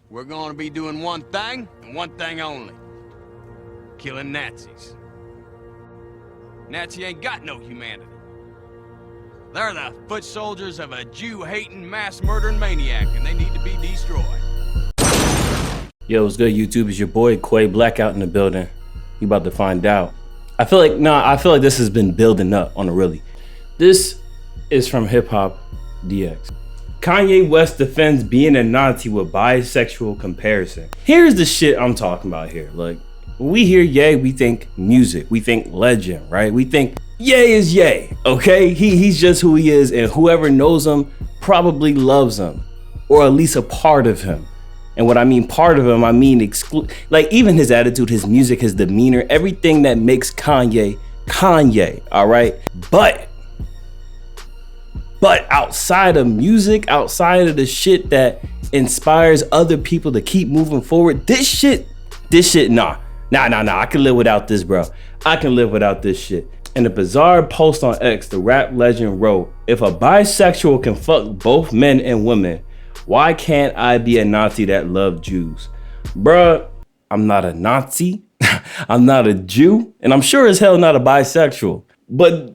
We're gonna be doing one thing, and one thing only. Killing Nazis. Nazi ain't got no humanity. They're the foot soldiers of a Jew-hating, mass-murdering maniac, and they need to be destroyed. Yo, what's good, YouTube? It's your boy, Quay Blackout in the building. You about to find out. I feel like this has been building up on a really. This is from Hip Hop DX. Kanye West defends being a Nazi with bisexual comparison. Here's the shit I'm talking about here. Like, when we hear Ye, we think music, we think legend, right? We think Ye is Ye, okay? He's just who he is, and whoever knows him probably loves him, or at least a part of him. And what I mean part of him, I mean like even his attitude, his music, his demeanor, everything that makes Kanye, Kanye, all right? But outside of music, outside of the shit that inspires other people to keep moving forward, this shit, nah. I can live without this, bro. I can live without this shit. In a bizarre post on X, the rap legend wrote, "If a bisexual can fuck both men and women, why can't I be a Nazi that love Jews?" Bruh, I'm not a Nazi. I'm not a Jew. And I'm sure as hell not a bisexual. But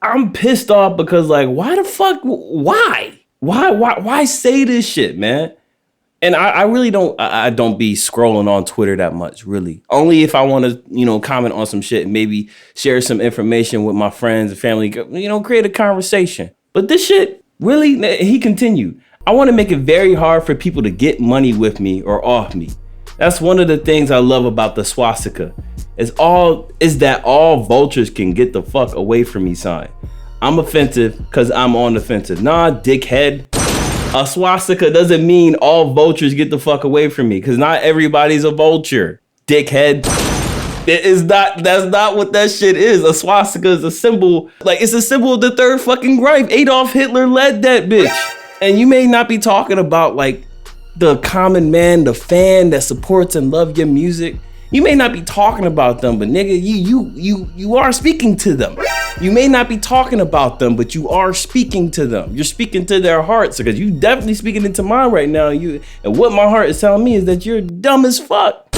I'm pissed off because, like, why the fuck? Why say this shit, man? And I really don't, I don't be scrolling on Twitter that much, really. Only if I want to, comment on some shit and maybe share some information with my friends and family, create a conversation. But this shit, really, he continued. "I want to make it very hard for people to get money with me or off me. That's one of the things I love about the swastika. Is that all vultures can get the fuck away from me sign. I'm offensive because I'm on the offensive. Nah, dickhead. A swastika doesn't mean all vultures get the fuck away from me, because not everybody's a vulture, dickhead. That's not what that shit is. A swastika is a symbol, like it's a symbol of the Third fucking Reich. Adolf Hitler led that bitch. And you may not be talking about like the common man, the fan that supports and loves your music. You may not be talking about them, but nigga, you are speaking to them. You may not be talking about them, but you are speaking to them. You're speaking to their hearts, because you definitely speaking into mine right now. And what my heart is telling me is that you're dumb as fuck.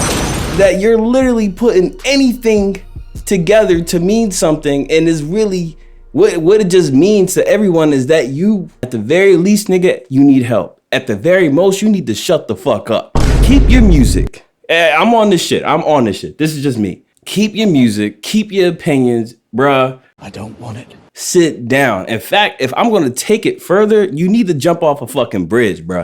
That you're literally putting anything together to mean something, and is really what it just means to everyone is that you, at the very least, nigga, you need help. At the very most, you need to shut the fuck up. Keep your music. I'm on this shit. This is just me. Keep your music. Keep your opinions, bruh. I don't want it. Sit down. In fact, if I'm gonna take it further, you need to jump off a fucking bridge, bruh.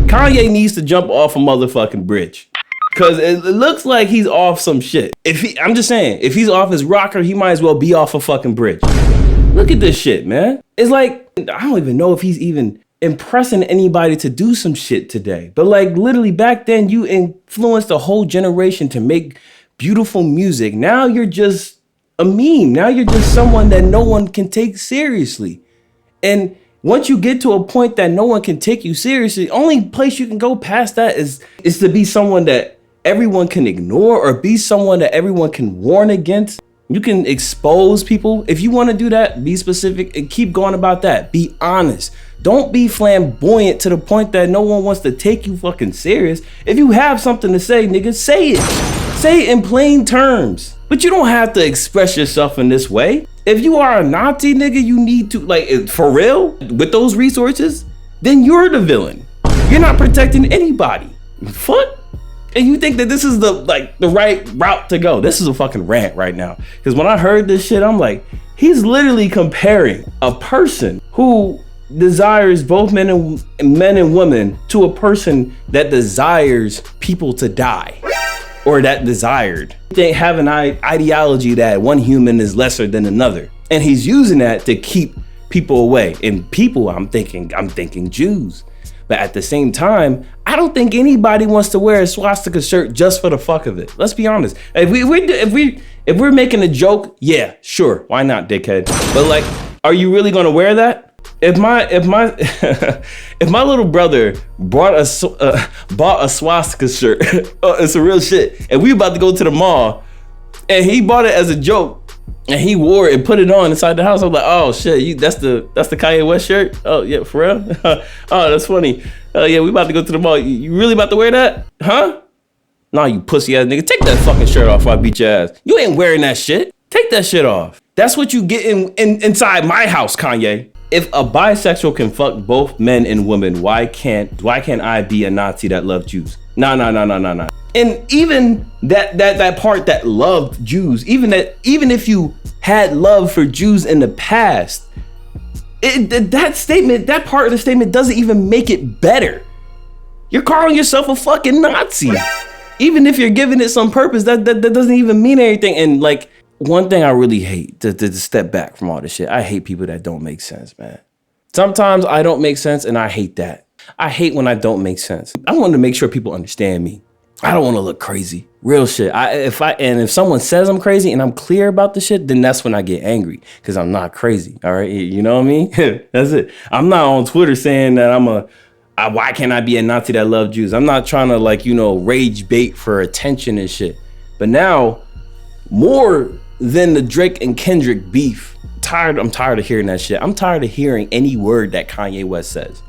Kanye needs to jump off a motherfucking bridge. Cause it looks like he's off some shit. I'm just saying, if he's off his rocker, he might as well be off a fucking bridge. Look at this shit, man. It's like, I don't even know if he's even impressing anybody to do some shit today. But like literally back then, you influenced a whole generation to make beautiful music. Now you're just a meme. Now you're just someone that no one can take seriously. And once you get to a point that no one can take you seriously, only place you can go past that is to be someone that everyone can ignore, or be someone that everyone can warn against. You can expose people. If you want to do that, be specific and keep going about that. Be honest. Don't be flamboyant to the point that no one wants to take you fucking serious. If you have something to say, nigga, say it. Say it in plain terms. But you don't have to express yourself in this way. If you are a Nazi, nigga, you need to, like, for real, with those resources, then you're the villain. You're not protecting anybody. Fuck. And you think that this is the right route to go. This is a fucking rant right now. Because when I heard this shit, I'm like, he's literally comparing a person who desires both men and women to a person that desires people to die, or that desired. They have an ideology that one human is lesser than another, and he's using that to keep people away. And people, I'm thinking Jews. But at the same time, I don't think anybody wants to wear a swastika shirt just for the fuck of it. Let's be honest. If we're making a joke, yeah, sure, why not, dickhead? But like, are you really gonna wear that? If my if my little brother bought a swastika shirt, it's a real shit, and we about to go to the mall, and he bought it as a joke, And he wore it and put it on inside the house. I was like, oh shit, that's the Kanye West shirt? Oh yeah, for real? Oh, that's funny. Yeah, we about to go to the mall. You really about to wear that? Huh? Nah, you pussy ass nigga. Take that fucking shirt off or I beat your ass. You ain't wearing that shit. Take that shit off. That's what you get inside my house, Kanye. If a bisexual can fuck both men and women, why can't I be a Nazi that loved Jews? Nah. And even that part that loved Jews, even if you had love for Jews in the past, that part of the statement doesn't even make it better. You're calling yourself a fucking Nazi. Even if you're giving it some purpose, that doesn't even mean anything. And like, one thing I really hate, to step back from all this shit, I hate people that don't make sense, man. Sometimes I don't make sense and I hate that. I hate when I don't make sense. I want to make sure people understand me. I don't want to look crazy. Real shit. If someone says I'm crazy and I'm clear about the shit, then that's when I get angry, because I'm not crazy. All right. You know what I mean? That's it. I'm not on Twitter saying that why can't I be a Nazi that loves Jews? I'm not trying to rage bait for attention and shit. But now, more than the Drake and Kendrick beef, I'm tired of hearing that shit. I'm tired of hearing any word that Kanye West says,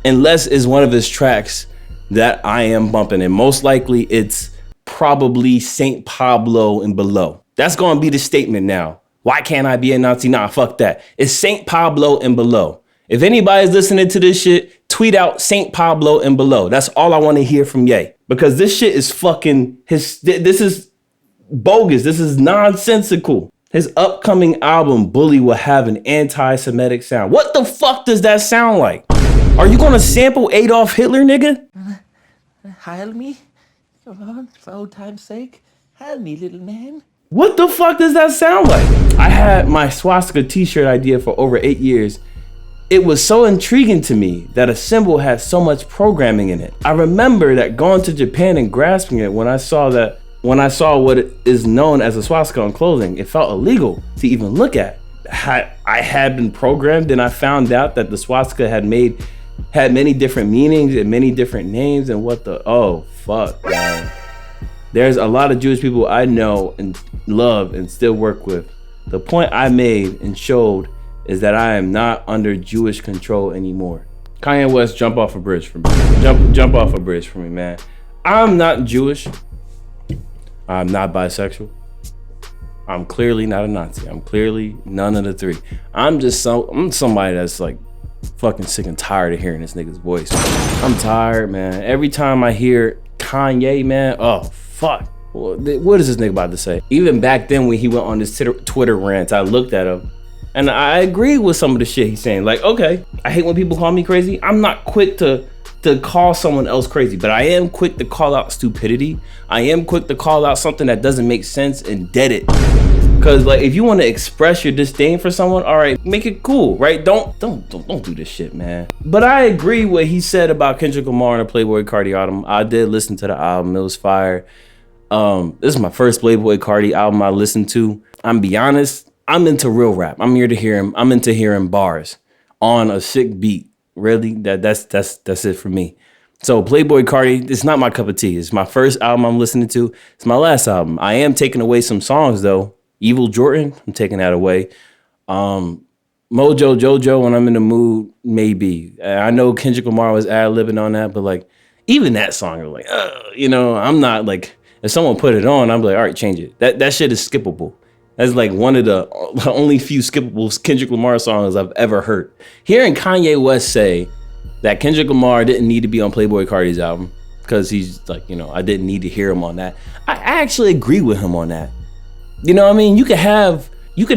unless it's one of his tracks that I am bumping, and most likely it's probably Saint Pablo and below. That's gonna be the statement now. Why can't I be a Nazi? Nah, fuck that. It's Saint Pablo and below. If anybody's listening to this shit, tweet out Saint Pablo and below. That's all I want to hear from Ye, because this shit is this is bogus. This is nonsensical. His upcoming album, Bully, will have an anti-Semitic sound. What the fuck does that sound like? Are you gonna sample Adolf Hitler, nigga? Heil me. Come on, for old time's sake. Heil me, little man. What the fuck does that sound like? I had my swastika t-shirt idea for over 8 years. It was so intriguing to me that a symbol had so much programming in it. I remember that going to Japan and grasping it when I saw what is known as a swastika on clothing. It felt illegal to even look at. I had been programmed, and I found out that the swastika had many different meanings and many different names, and oh fuck, man. There's a lot of Jewish people I know and love and still work with. The point I made and showed is that I am not under Jewish control anymore. Kanye West, jump off a bridge for me. Jump off a bridge for me, man. I'm not Jewish. I'm not bisexual. I'm clearly not a Nazi. I'm clearly none of the three. I'm somebody that's like fucking sick and tired of hearing this nigga's voice. I'm tired, man. Every time I hear Kanye, man, oh fuck. What is this nigga about to say? Even back then when he went on this Twitter rant, I looked at him and I agree with some of the shit he's saying. Like, okay, I hate when people call me crazy. I'm not quick to call someone else crazy, but I am quick to call out stupidity. I am quick to call out something that doesn't make sense and dead it. Cause like, if you want to express your disdain for someone, all right, make it cool, right? Don't do this shit, man. But I agree what he said about Kendrick Lamar and the Playboi Carti album. I did listen to the album. It was fire. This is my first Playboi Carti album I listened to. I'm be honest, I'm into real rap. I'm here to hear him. I'm into hearing bars on a sick beat. Really, that's it for me. So Playboi Carti, it's not my cup of tea. It's my first album I'm listening to. It's my last album. I am taking away some songs though. Evil Jordan, I'm taking that away. Mojo Jojo, when I'm in the mood, maybe. I know Kendrick Lamar was ad-libbing on that, but like, even that song, I'm like, I'm not like, if someone put it on, I'm like, all right, change it. That shit is skippable. That's like one of the only few skippable Kendrick Lamar songs I've ever heard. Hearing Kanye West say that Kendrick Lamar didn't need to be on Playboi Carti's album because he's like, I didn't need to hear him on that. I actually agree with him on that. You know what I mean? You can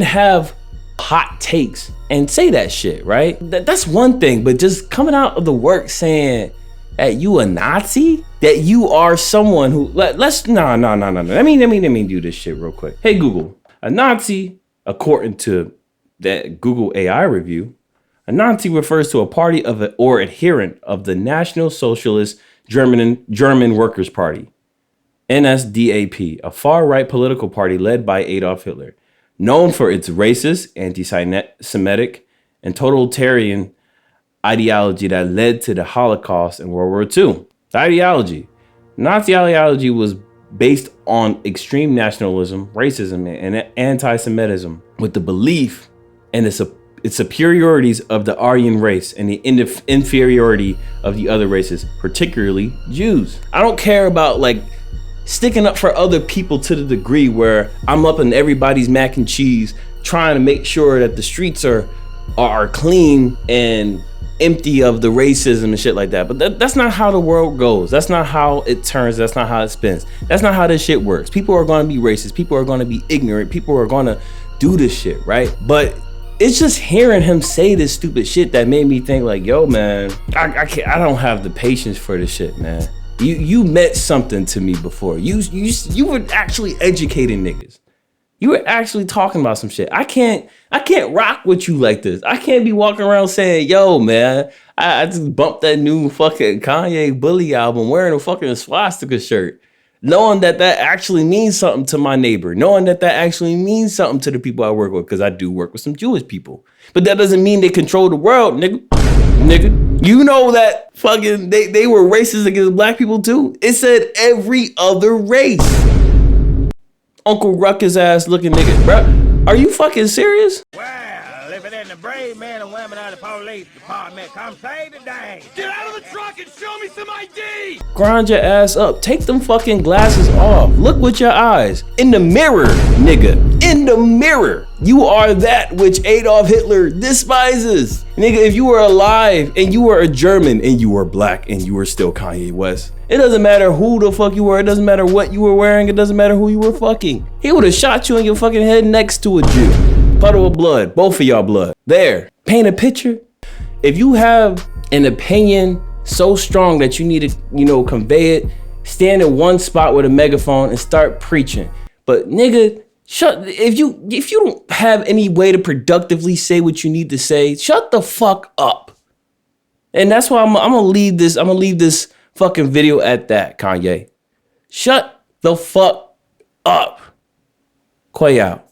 have hot takes and say that shit, right? That's one thing, but just coming out of the work saying that you a Nazi, that you are someone who no. Let me do this shit real quick. Hey Google, a Nazi, according to that Google AI review, a Nazi refers to a party or adherent of the National Socialist German Workers' Party. NSDAP, a far-right political party led by Adolf Hitler, known for its racist, anti-Semitic, and totalitarian ideology that led to the Holocaust and World War II. The Nazi ideology was based on extreme nationalism, racism, and anti-Semitism, with the belief in the superiorities of the Aryan race and the inferiority of the other races, particularly Jews. I don't care about like sticking up for other people to the degree where I'm up in everybody's mac and cheese trying to make sure that the streets are clean and empty of the racism and shit like that. But that's not how the world goes. That's not how it turns. That's not how it spins. That's not how this shit works. People are going to be racist. People are going to be ignorant. People are going to do this shit, right? But it's just hearing him say this stupid shit that made me think like, yo, man, I don't have the patience for this shit, man. You meant something to me before. You were actually educating niggas. You were actually talking about some shit. I can't rock with you like this. I can't be walking around saying, yo, man, I just bumped that new fucking Kanye Bully album wearing a fucking swastika shirt, knowing that actually means something to my neighbor, knowing that actually means something to the people I work with, because I do work with some Jewish people. But that doesn't mean they control the world, nigga. You know that fucking they were racist against black people too? It said every other race. Uncle Ruckus ass looking nigga, bro. Are you fucking serious? Well, if it ain't a brave man and women out of the police department, come save the day. Get out of the truck and show me some ID! Grind your ass up. Take them fucking glasses off. Look with your eyes. In the mirror, nigga. In the mirror. You are that which Adolf Hitler despises. Nigga, if you were alive and you were a German and you were black and you were still Kanye West, it doesn't matter who the fuck you were. It doesn't matter what you were wearing. It doesn't matter who you were fucking. He would have shot you in your fucking head next to a Jew. Puddle of blood. Both of y'all blood. There. Paint a picture. If you have an opinion so strong that you need to, convey it, stand in one spot with a megaphone and start preaching. But nigga, if you don't have any way to productively say what you need to say, shut the fuck up. And that's why I'm gonna leave this fucking video at that, Kanye. Shut the fuck up. Quay out.